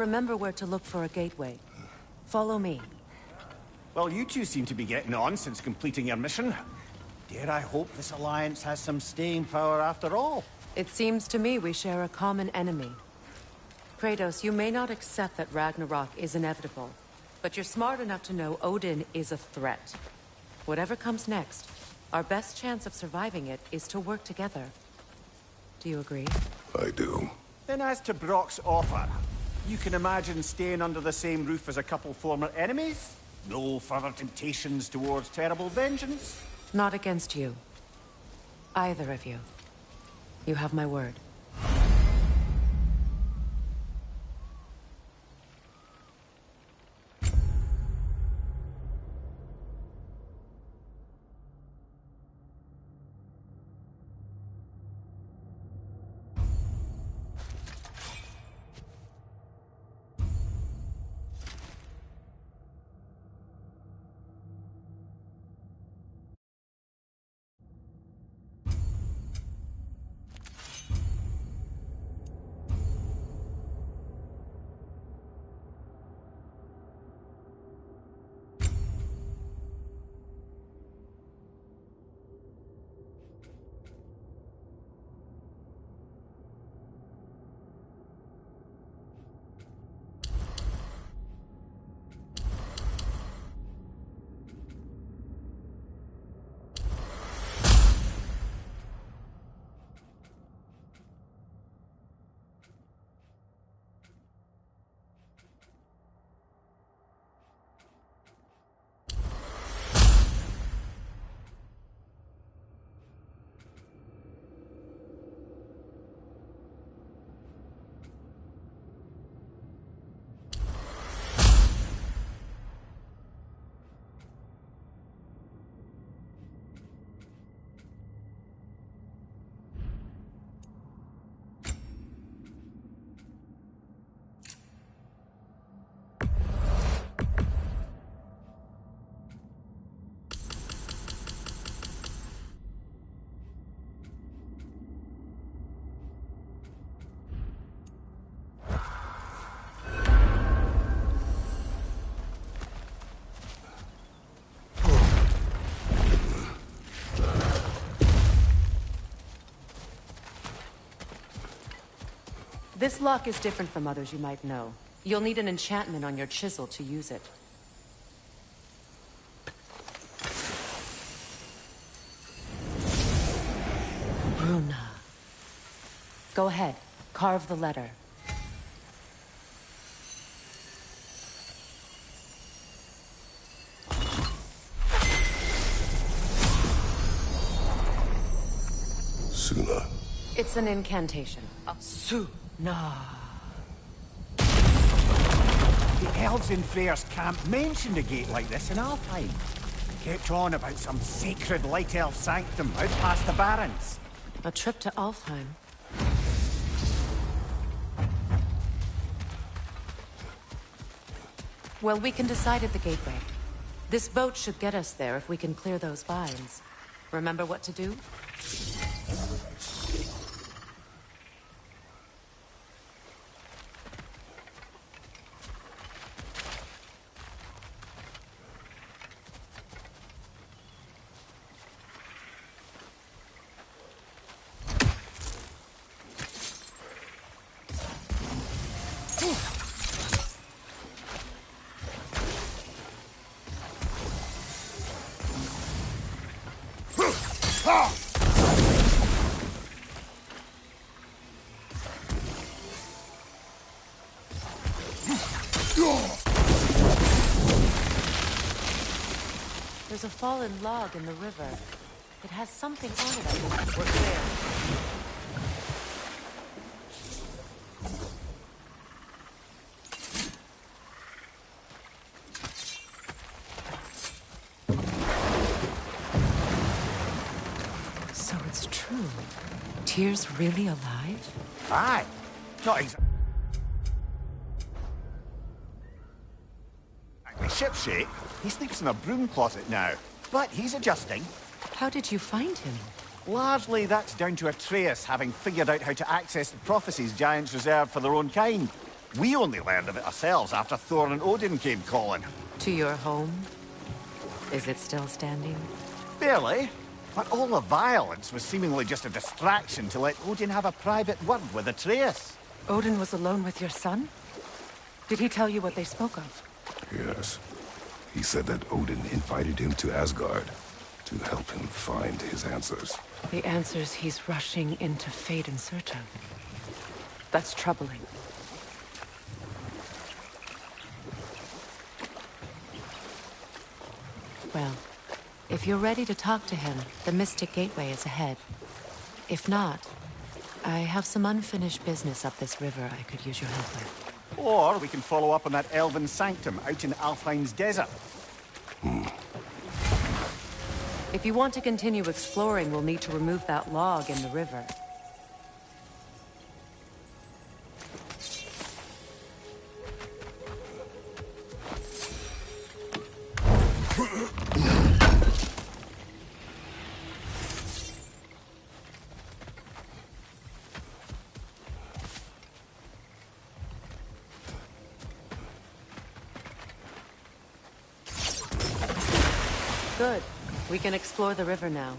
Remember where to look for a gateway. Follow me. Well, you two seem to be getting on since completing your mission. Dare I hope this alliance has some staying power after all? It seems to me we share a common enemy. Kratos, you may not accept that Ragnarok is inevitable, but you're smart enough to know Odin is a threat. Whatever comes next, our best chance of surviving it is to work together. Do you agree? I do. Then as to Brock's offer, you can imagine staying under the same roof as a couple former enemies? No further temptations towards terrible vengeance? Not against you. Either of you. You have my word. This lock is different from others you might know. You'll need an enchantment on your chisel to use it. Bruna. Go ahead. Carve the letter. Suna. It's an incantation. Suna. The elves in Freyr's camp mentioned a gate like this in Alfheim. Kept on about some sacred light elf sanctum out past the Barrens. A trip to Alfheim. Well, we can decide at the gateway. This boat should get us there if we can clear those vines. Remember what to do? There's a fallen log in the river. It has something on it, I think. We're clear. So it's true. Tyr's really alive? Aye. Not exactly shipshape. He sleeps in a broom closet now. But he's adjusting. How did you find him? Largely that's down to Atreus having figured out how to access the prophecies giants reserve for their own kind. We only learned of it ourselves after Thor and Odin came calling. To your home? Is it still standing? Barely. But all the violence was seemingly just a distraction to let Odin have a private word with Atreus. Odin was alone with your son? Did he tell you what they spoke of? Yes. He said that Odin invited him to Asgard to help him find his answers. The answers he's rushing into fate in search of. That's troubling. Well, if you're ready to talk to him, the Mystic Gateway is ahead. If not, I have some unfinished business up this river I could use your help with. Or we can follow up on that elven sanctum out in Alfheim's desert. If you want to continue exploring, we'll need to remove that log in the river. Good. We can explore the river now.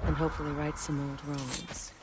And hopefully write some old romance.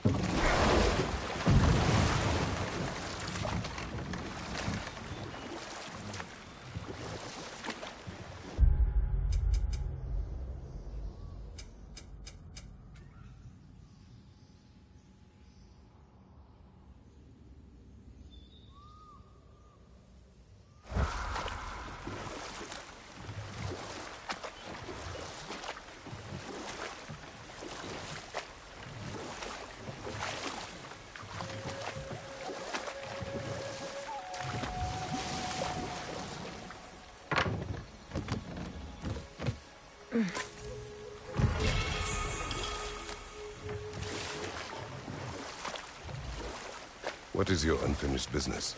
What is your unfinished business?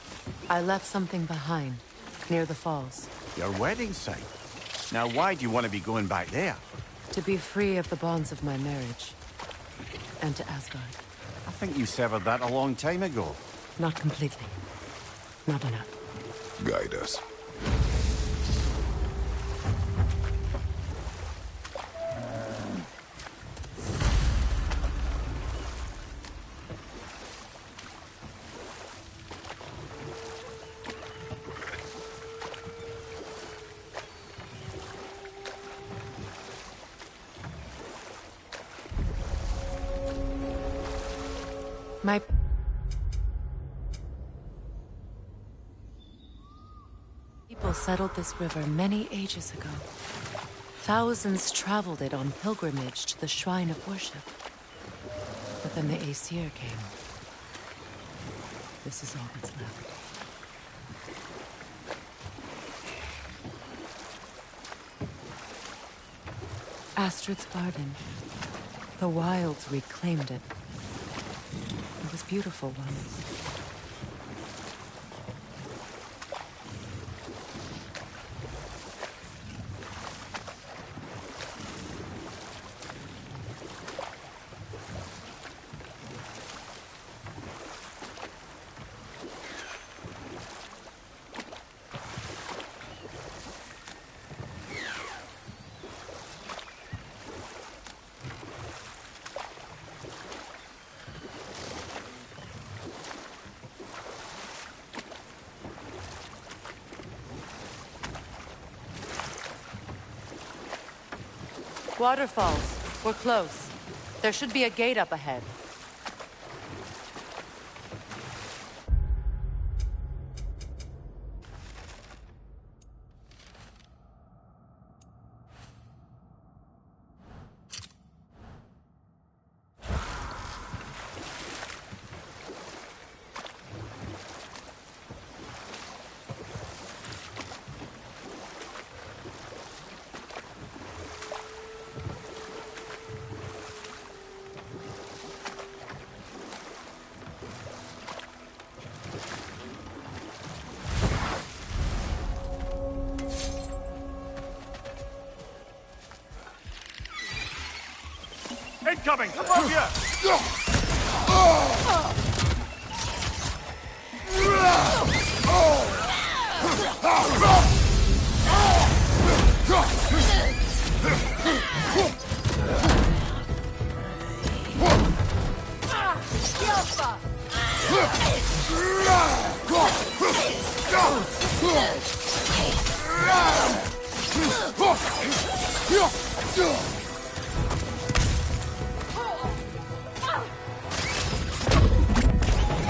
I left something behind, near the falls. Your wedding site. Now why do you want to be going back there? To be free of the bonds of my marriage. And to Asgard. I think you severed that a long time ago. Not completely. Not enough. Guide us. My... people settled this river many ages ago. Thousands traveled it on pilgrimage to the shrine of worship. But then the Aesir came. This is all that's left. Astrid's garden. The wilds reclaimed it. It was beautiful once. Waterfalls. We're close. There should be a gate up ahead. Incoming! Above you!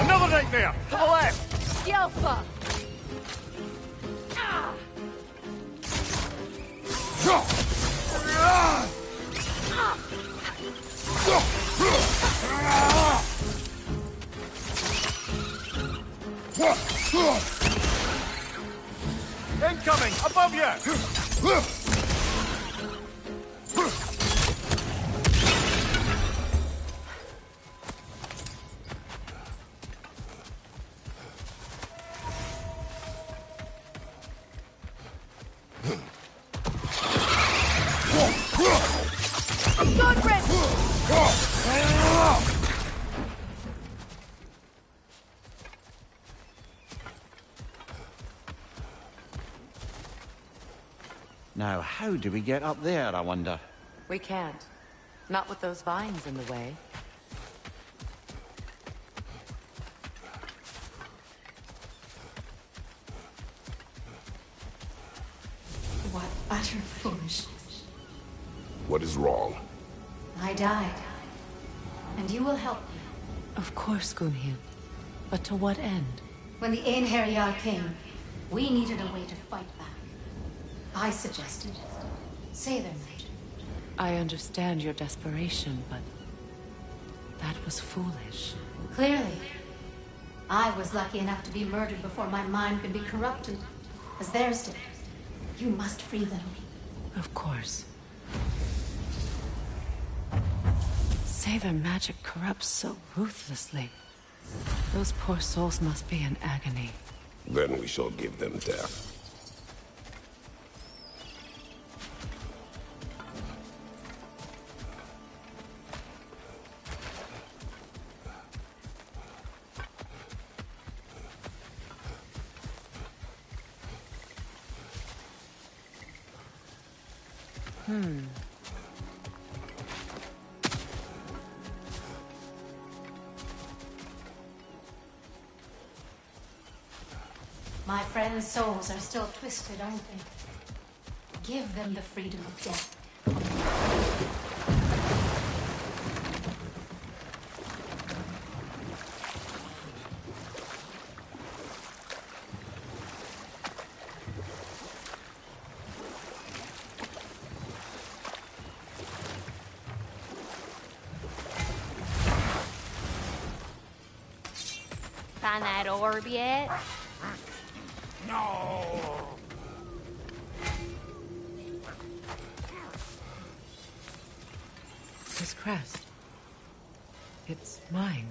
Another nightmare! To the left! Yelfa! Incoming! Above you! Now, how do we get up there, I wonder? We can't. Not with those vines in the way. What utter foolishness. What is wrong? I died. And you will help me. Of course, Gunhild. But to what end? When the Einherjar came, we needed a way to fight back. I suggested say their magic. I understand your desperation, but that was foolish. Clearly. I was lucky enough to be murdered before my mind could be corrupted, as theirs did. You must free them. Of course. Say their magic corrupts so ruthlessly. Those poor souls must be in agony. Then we shall give them death. My friends' souls are still twisted, aren't they? Give them the freedom of death. find that orb yet? No! This crest. It's mine.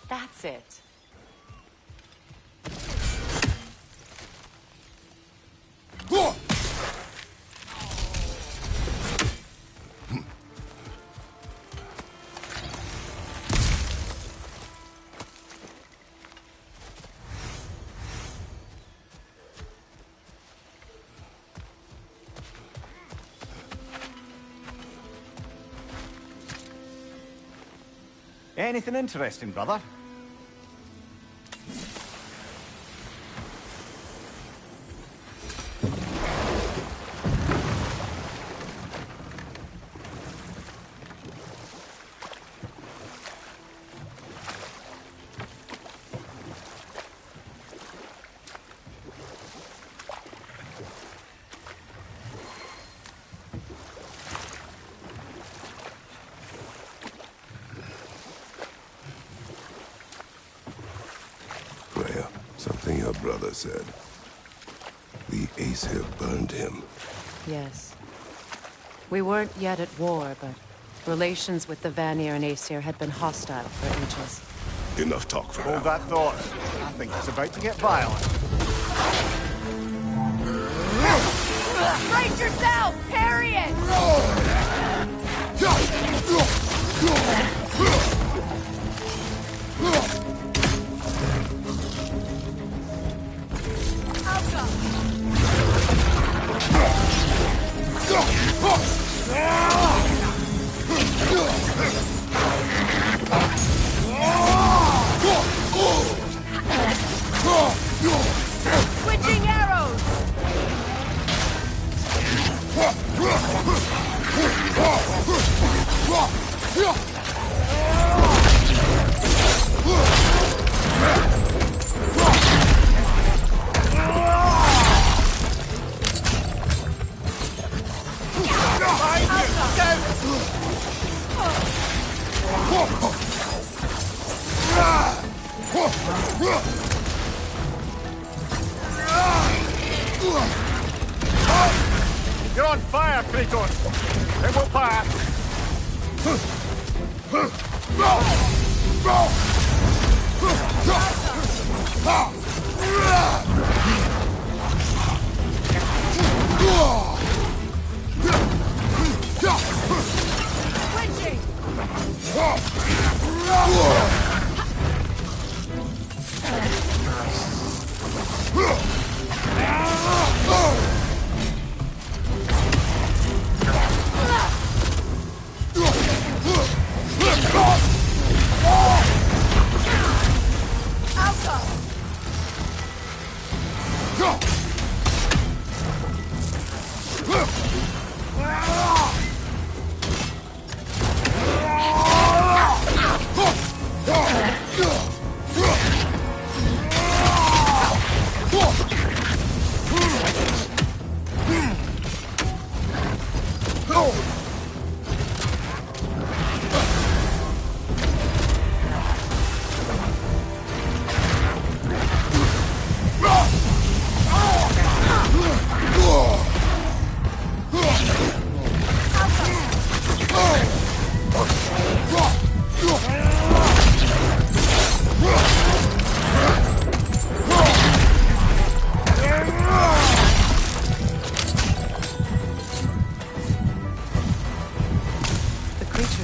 That's it. Anything interesting, brother? Freya, something your brother said. The Aesir burned him. Yes. We weren't yet at war, but relations with the Vanir and Aesir had been hostile for ages. Enough talk for Hold now. that thought. I think it's about to get violent. Brace yourself! Parry it! Switching arrows! You're on fire, Kratos! It will pass! Switching!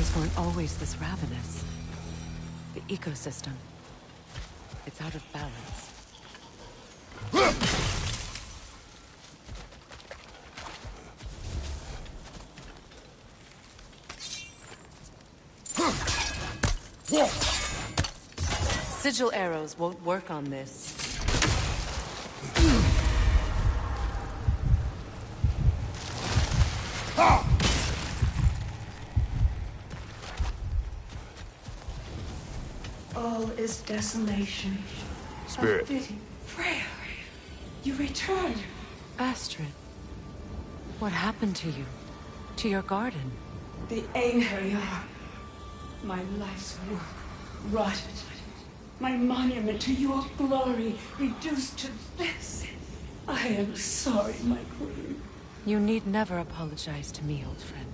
Fires weren't always this ravenous. The ecosystem. It's out of balance. Sigil arrows won't work on this. All is desolation. Spirit. Freya, you return. Astrid, what happened to you? To your garden? The Einherjar. My life's work rotted. My monument to your glory reduced to this. I am sorry, my queen. You need never apologize to me, old friend.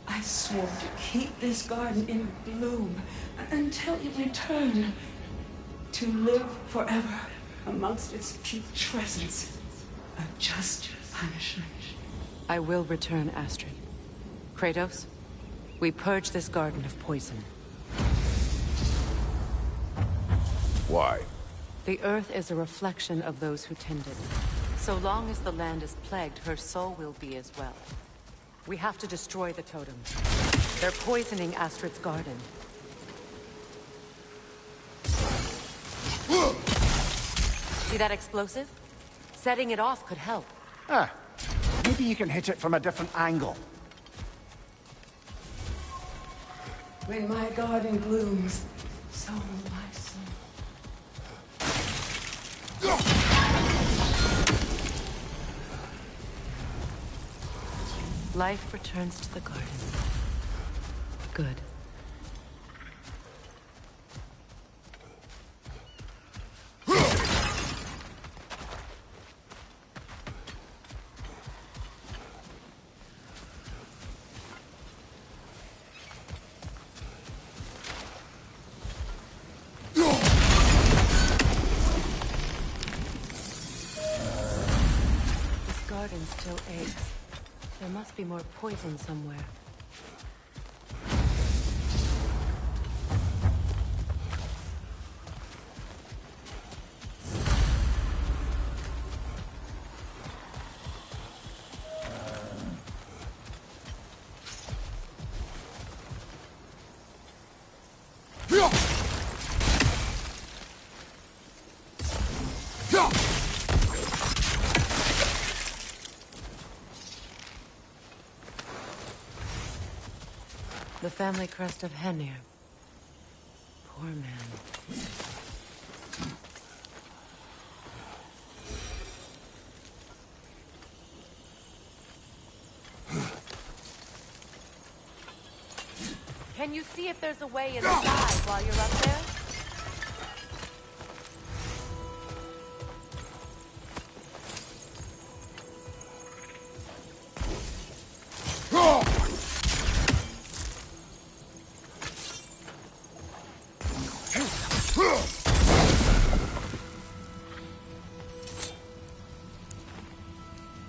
I swore to keep this garden in bloom until you return. To live forever amongst its putrescence. A just punishment. I will return, Astrid. Kratos, we purge this garden of poison. Why? The earth is a reflection of those who tend it. So long as the land is plagued, her soul will be as well. We have to destroy the totems. They're poisoning Astrid's garden. See that explosive? Setting it off could help. Ah, maybe you can hit it from a different angle. When my garden blooms, so will my soul. Life returns to the garden. Good. This garden still aches. There must be more poison somewhere. The family crest of Henir. Poor man. Can you see if there's a way inside while you're up there?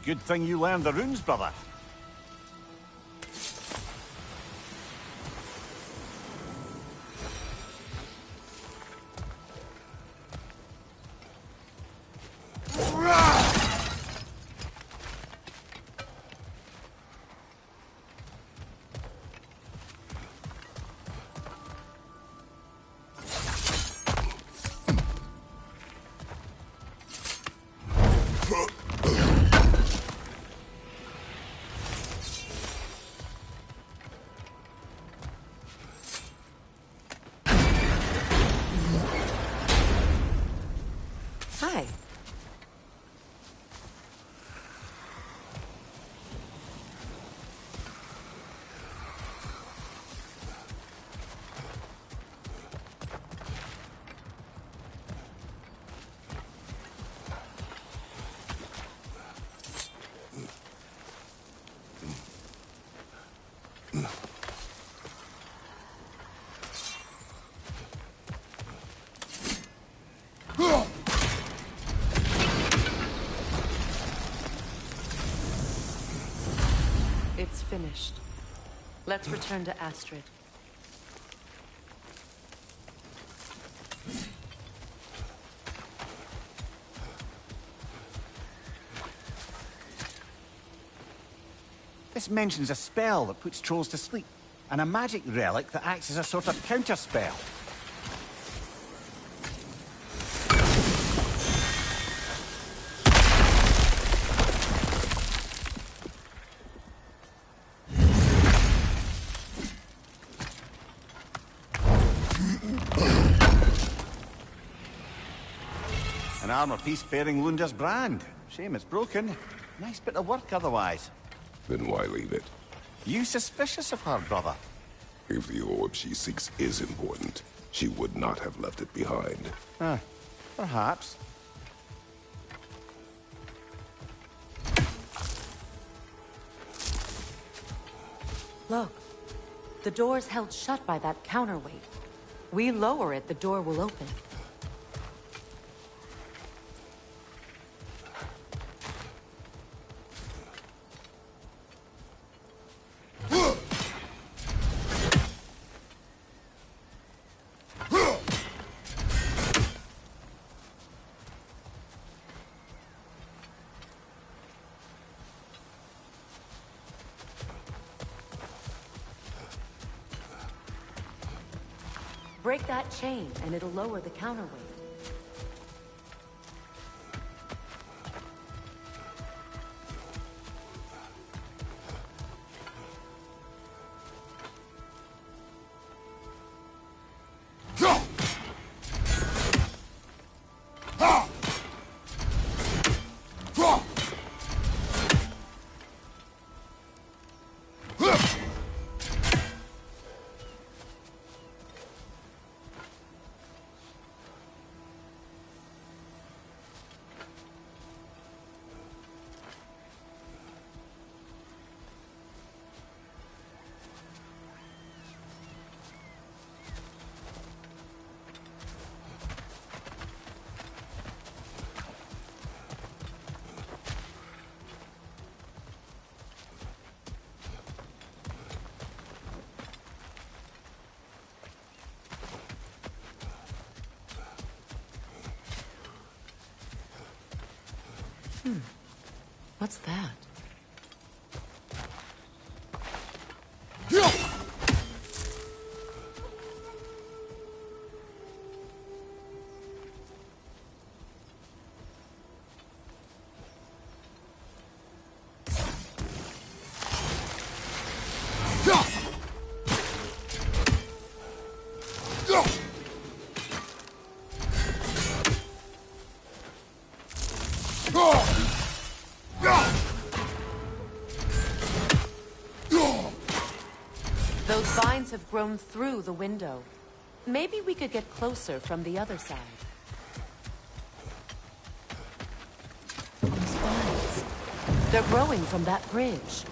Good thing you learned the runes, brother. Hi. It's finished. Let's return to Astrid. This mentions a spell that puts trolls to sleep, and a magic relic that acts as a sort of counterspell. An armor piece bearing Lunda's brand. Shame it's broken. Nice bit of work otherwise. Then why leave it? You suspicious of her, brother? If the orb she seeks is important, she would not have left it behind. Perhaps. Look, the door's held shut by that counterweight. We lower it, the door will open. Break that chain, and it'll lower the counterweight. What's that? Those vines have grown through the window. Maybe we could get closer from the other side. Those vines. They're growing from that bridge.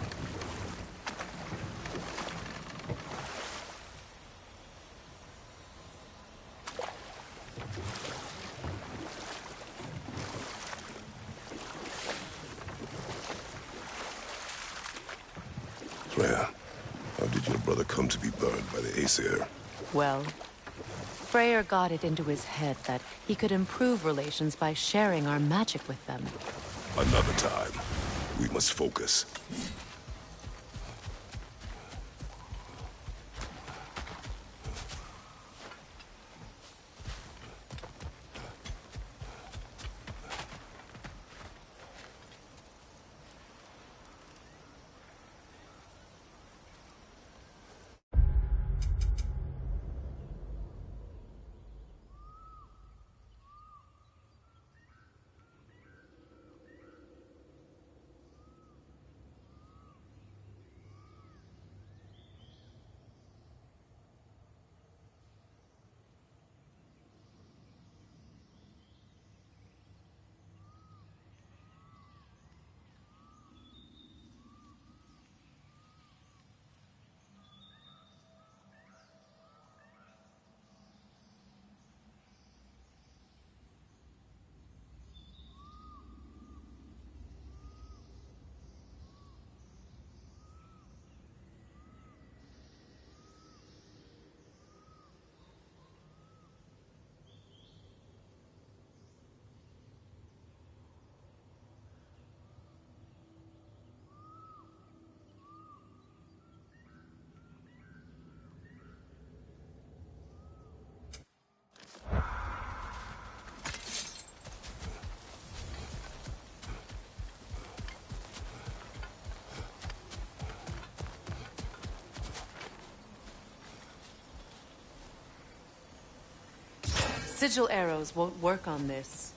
Freya, how did your brother come to be burned by the Aesir? Well, Freyr got it into his head that he could improve relations by sharing our magic with them. Another time. We must focus. Sigil arrows won't work on this.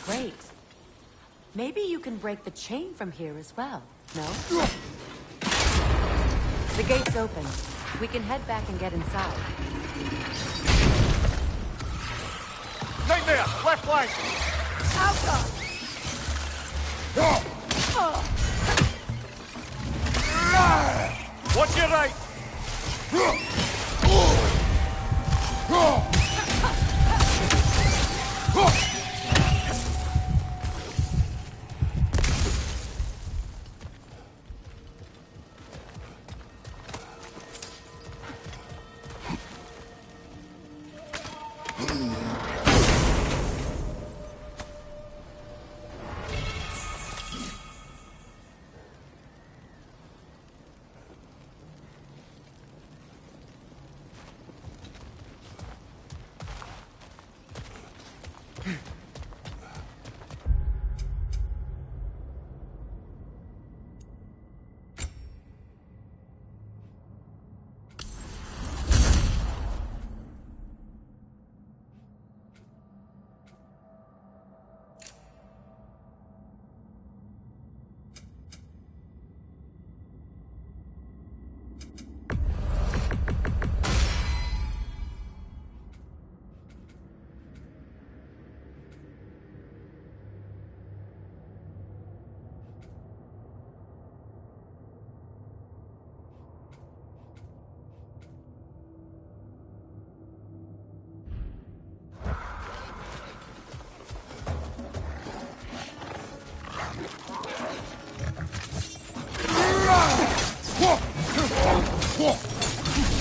Great. Maybe you can break the chain from here as well, no? The gate's open. We can head back and get inside. Nightmare! Left flank! Alka! Watch your right!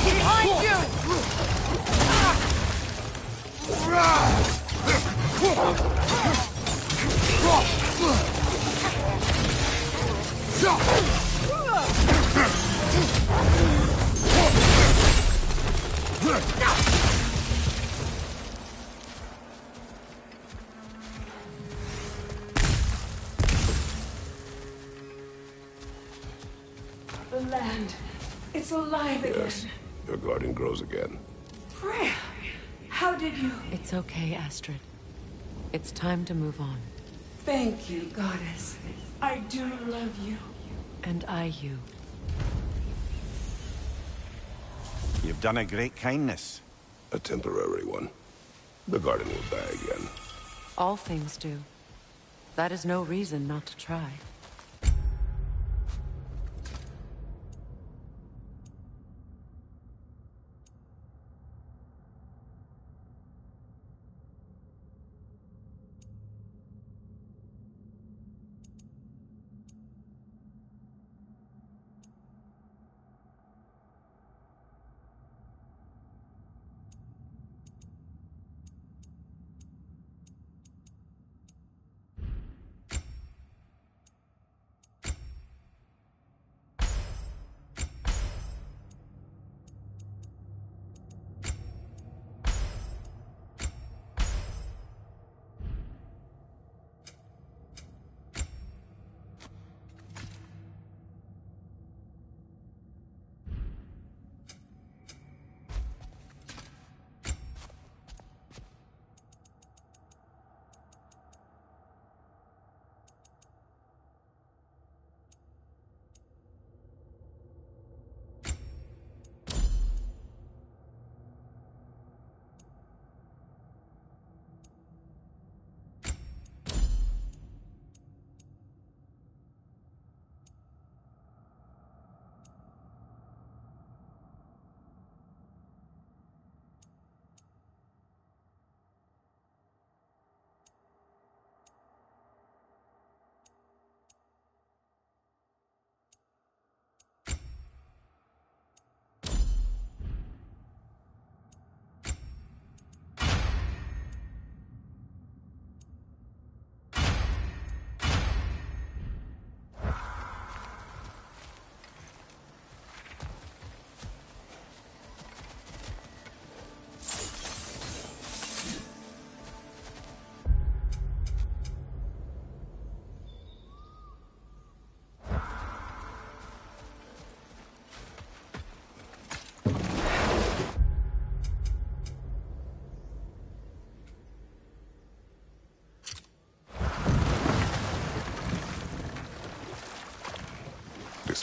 Behind you! The land. It's alive again. Yes, your garden grows again. Freya, how did you... It's okay, Astrid. It's time to move on. Thank you, goddess. I do love you. And I you. You've done a great kindness. A temporary one. The garden will die again. All things do. That is no reason not to try.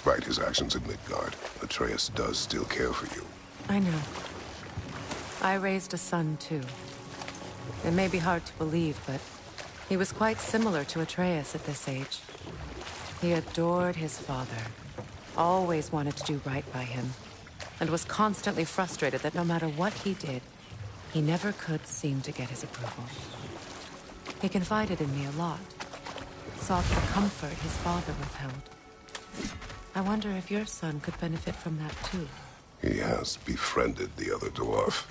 Despite his actions in Midgard, Atreus does still care for you. I know. I raised a son, too. It may be hard to believe, but he was quite similar to Atreus at this age. He adored his father, always wanted to do right by him, and was constantly frustrated that no matter what he did, he never could seem to get his approval. He confided in me a lot, sought the comfort his father withheld. I wonder if your son could benefit from that too. He has befriended the other dwarf.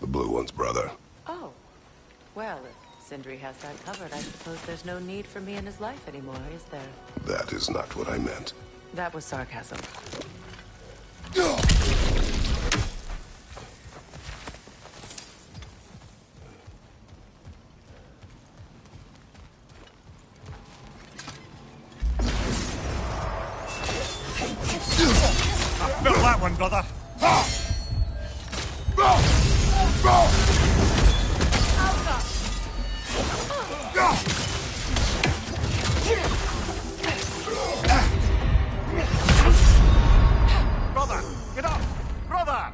The blue one's brother. Oh. Well, if Sindri has that covered, I suppose there's no need for me in his life anymore, is there? That is not what I meant. That was sarcasm. Feel that one, brother. Brother, get up! Brother!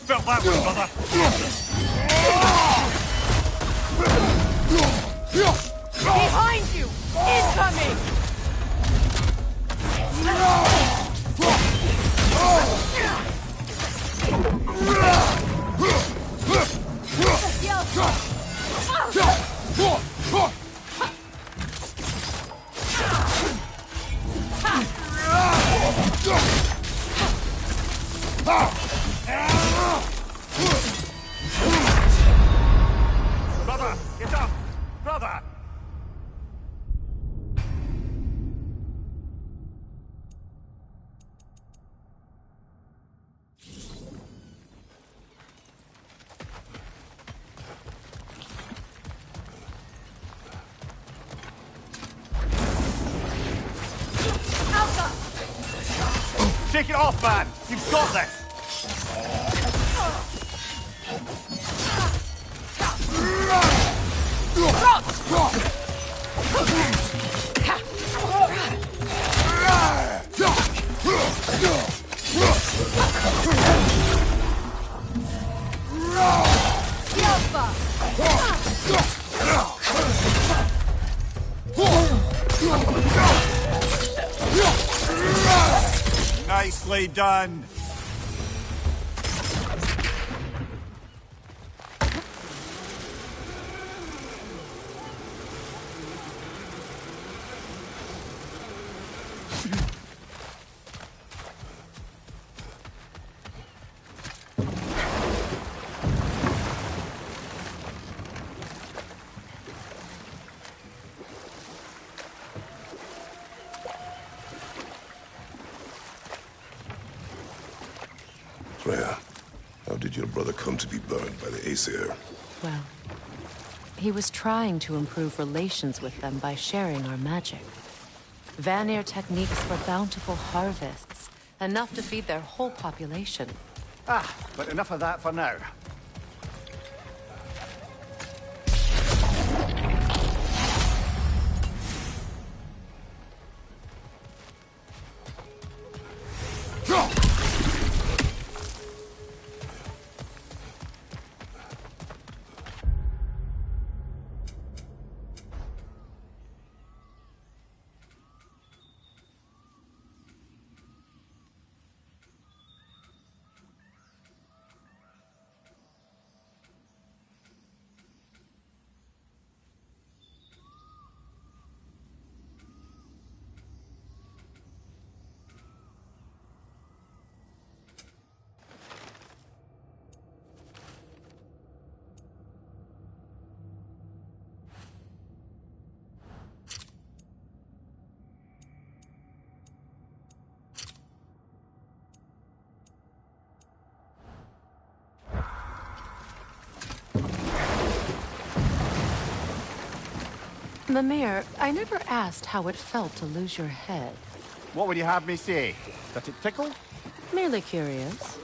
Felt that one, brother. Behind you! Incoming! Brother, get up! Brother! Take it off, man! You've got this! Nicely done! Freya, how did your brother come to be burned by the Aesir? Well, he was trying to improve relations with them by sharing our magic. Vanir techniques for bountiful harvests, enough to feed their whole population. But enough of that for now. Mimir, I never asked how it felt to lose your head. What would you have me say? That it tickled? Merely curious.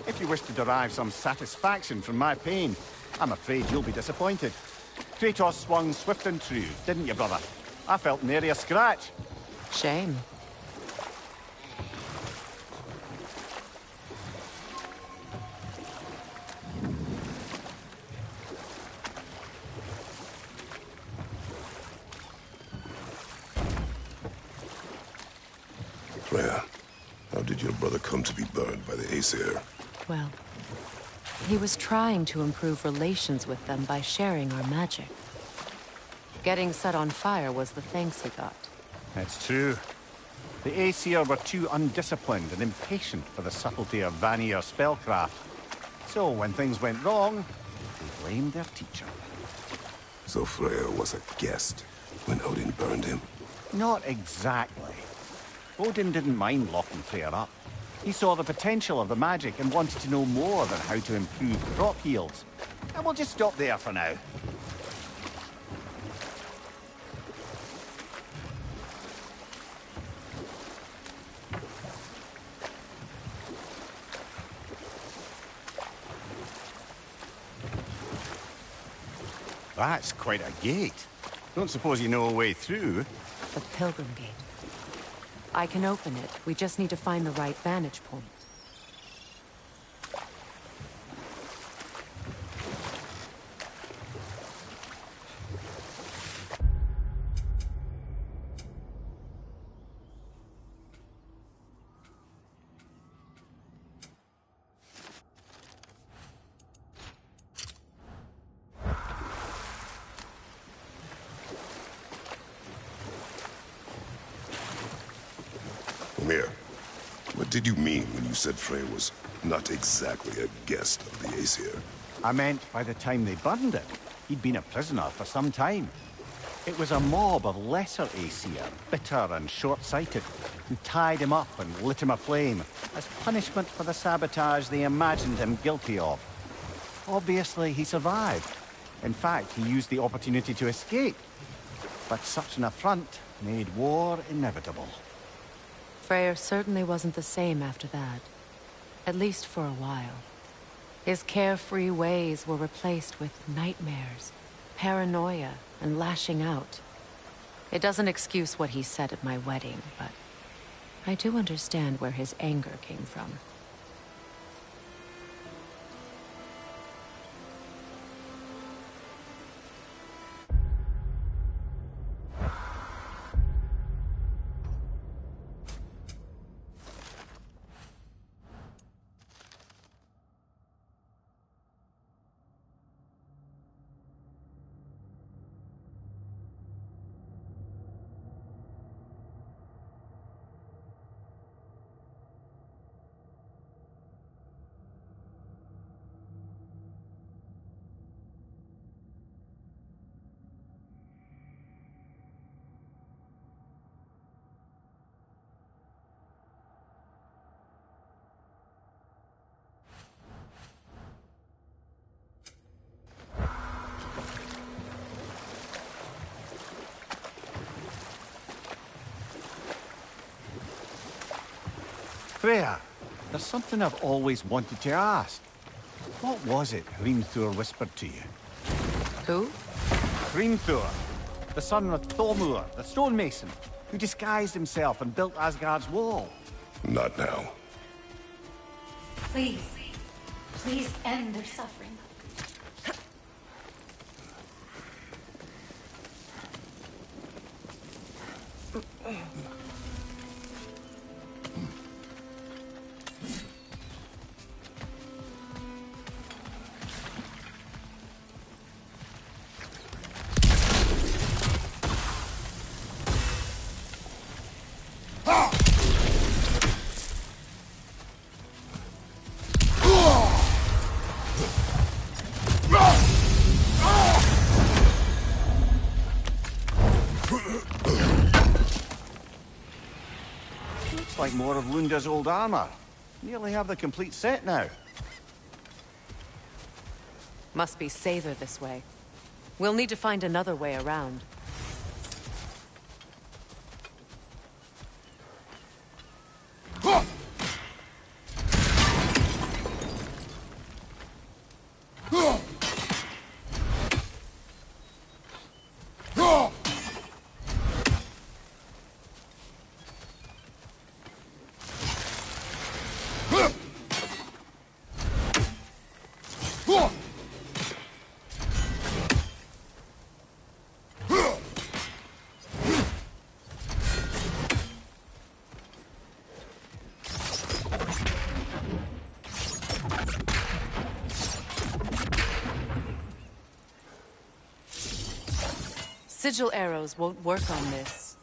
If you wish to derive some satisfaction from my pain, I'm afraid you'll be disappointed. Kratos swung swift and true, didn't you, brother? I felt nary a scratch. Shame. Freya, how did your brother come to be burned by the Aesir? Well, he was trying to improve relations with them by sharing our magic. Getting set on fire was the thanks he got. It's true. The Aesir were too undisciplined and impatient for the subtlety of Vanir spellcraft. So when things went wrong, they blamed their teacher. So Freya was a guest when Odin burned him? Not exactly. Odin didn't mind locking Freya up. He saw the potential of the magic and wanted to know more than how to improve crop yields. And we'll just stop there for now. That's quite a gate. Don't suppose you know a way through? The Pilgrim Gate. I can open it. We just need to find the right vantage point. Mimir, what did you mean when you said Freya was not exactly a guest of the Aesir? I meant by the time they burned it, he'd been a prisoner for some time. It was a mob of lesser Aesir, bitter and short-sighted, who tied him up and lit him aflame as punishment for the sabotage they imagined him guilty of. Obviously, he survived. In fact, he used the opportunity to escape. But such an affront made war inevitable. Freyr certainly wasn't the same after that. At least for a while. His carefree ways were replaced with nightmares, paranoia, and lashing out. It doesn't excuse what he said at my wedding, but I do understand where his anger came from. Freya, there's something I've always wanted to ask. What was it Hrimthur whispered to you? Who? Hrimthur, the son of Thormur, the stonemason, who disguised himself and built Asgard's wall. Not now. Please. Please end their suffering. Looks like more of Lunda's old armor. Nearly have the complete set now. Must be safer this way. We'll need to find another way around. Sigil arrows won't work on this.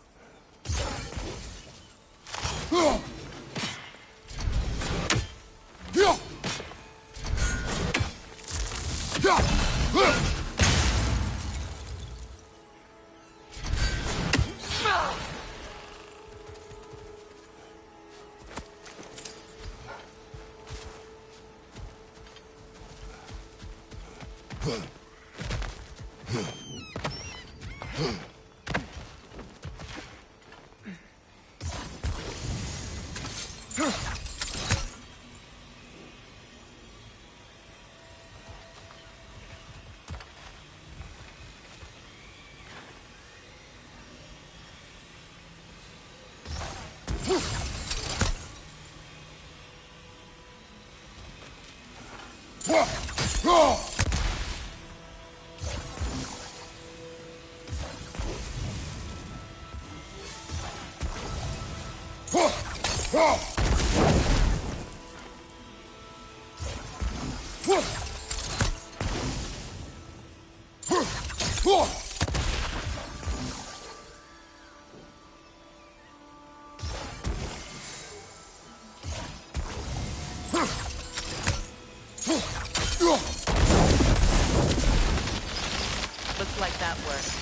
Looks like that worked.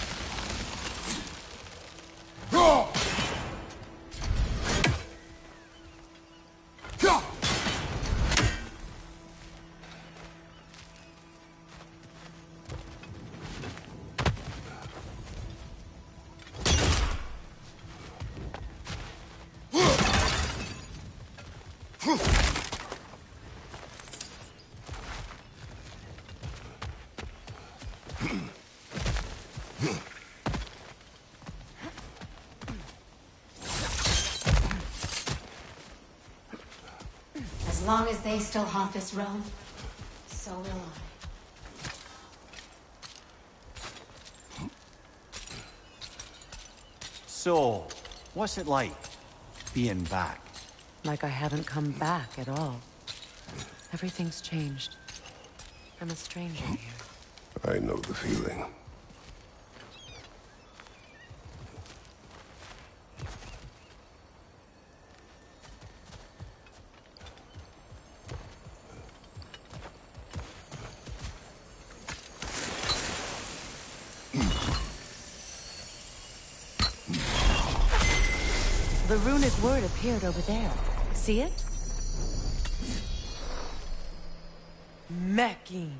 As long as they still haunt this realm, so will I. So, what's it like, being back? Like I haven't come back at all. Everything's changed. I'm a stranger here. I know the feeling. The runic word appeared over there. See it? Meching.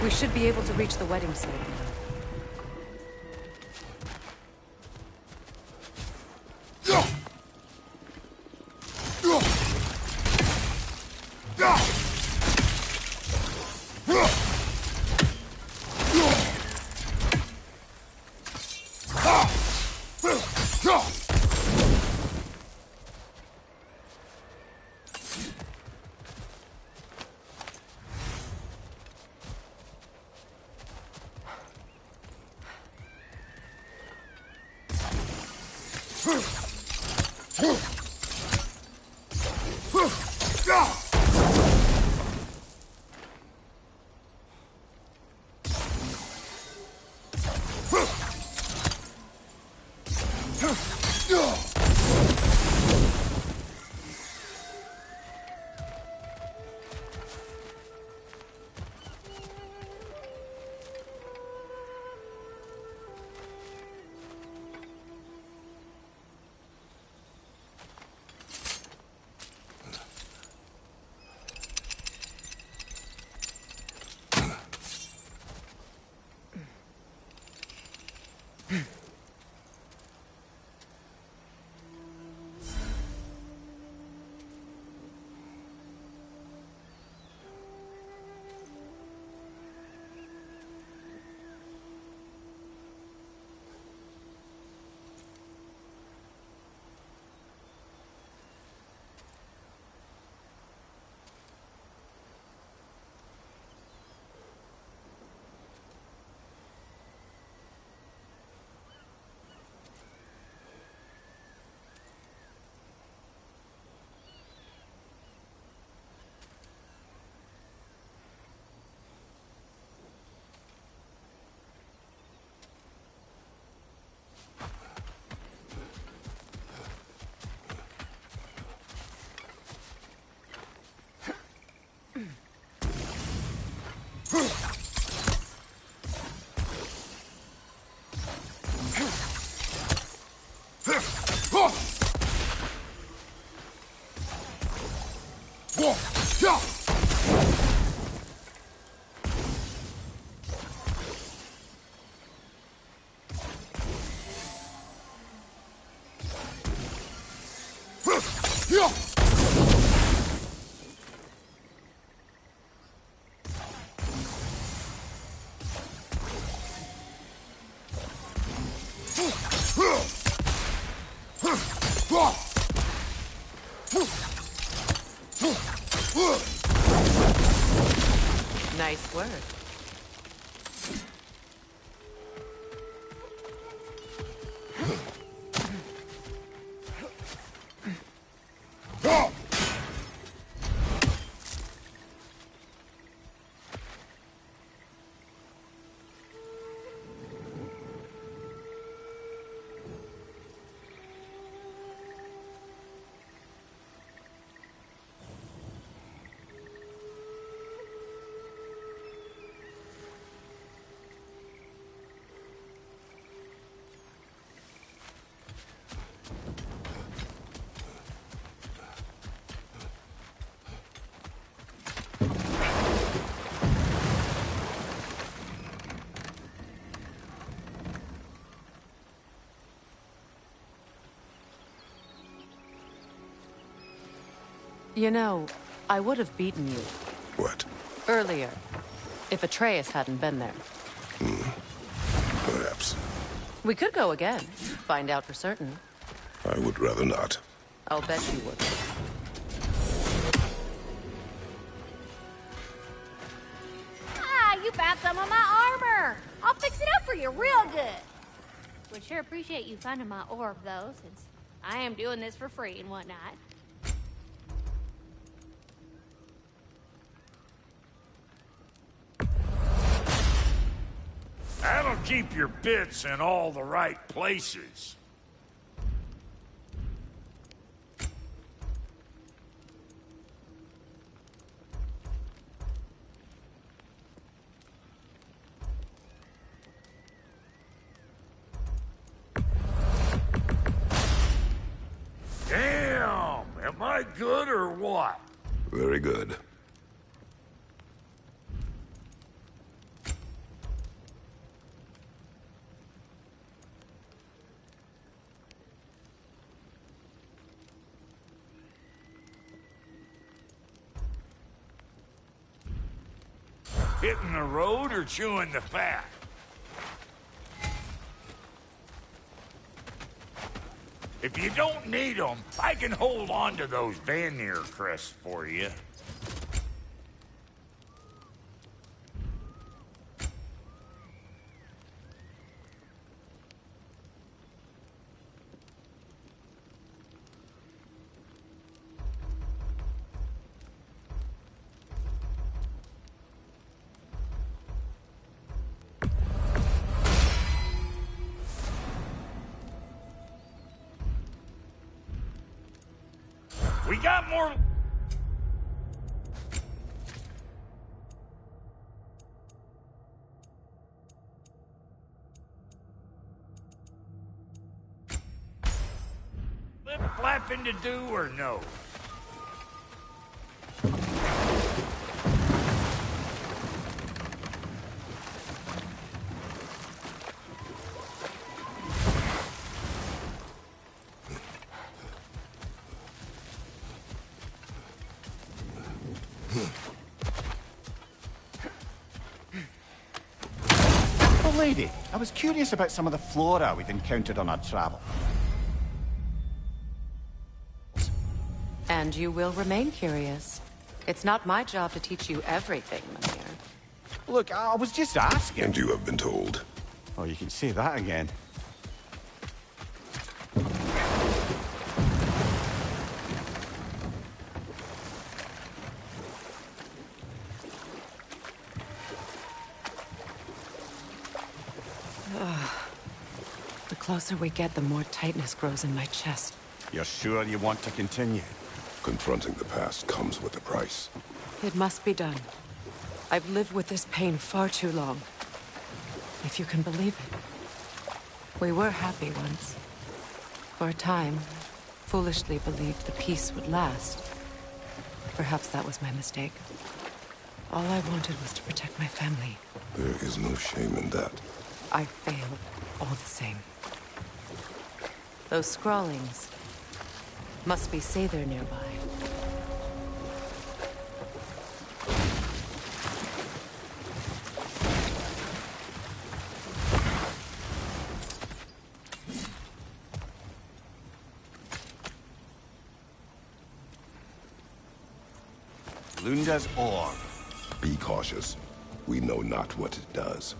We should be able to reach the wedding site now. Nice work. You know, I would have beaten you What? earlier if Atreus hadn't been there. Perhaps. We could go again, find out for certain. I would rather not. I'll bet you would. Ah, you found some of my armor! I'll fix it up for you real good. Would sure appreciate you finding my orb, though, since I am doing this for free and whatnot. That'll keep your bits in all the right places. Damn! Am I good or what? Very good. Hitting the road or chewing the fat? If you don't need them, I can hold on to those Vanir crests for you. We got more... lip flapping to do or no? Oh, lady, I was curious about some of the flora we've encountered on our travel. And you will remain curious. It's not my job to teach you everything, Mimir. Look, I was just asking. And you have been told. Oh, you can say that again. The closer we get, the more tightness grows in my chest. You're sure you want to continue? Confronting the past comes with a price. It must be done. I've lived with this pain far too long. If you can believe it. We were happy once. For a time, foolishly believed the peace would last. Perhaps that was my mistake. All I wanted was to protect my family. There is no shame in that. I failed, all the same. Those scrawlings must be Sather nearby. Lunda's ore. Be cautious. We know not what it does.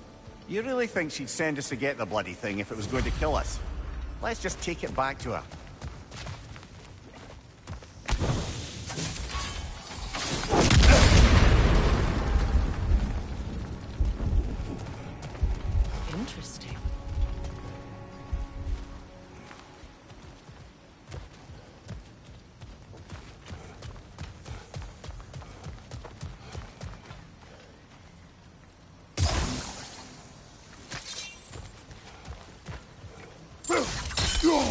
You really think she'd send us to get the bloody thing if it was going to kill us? Let's just take it back to her. Interesting. Go!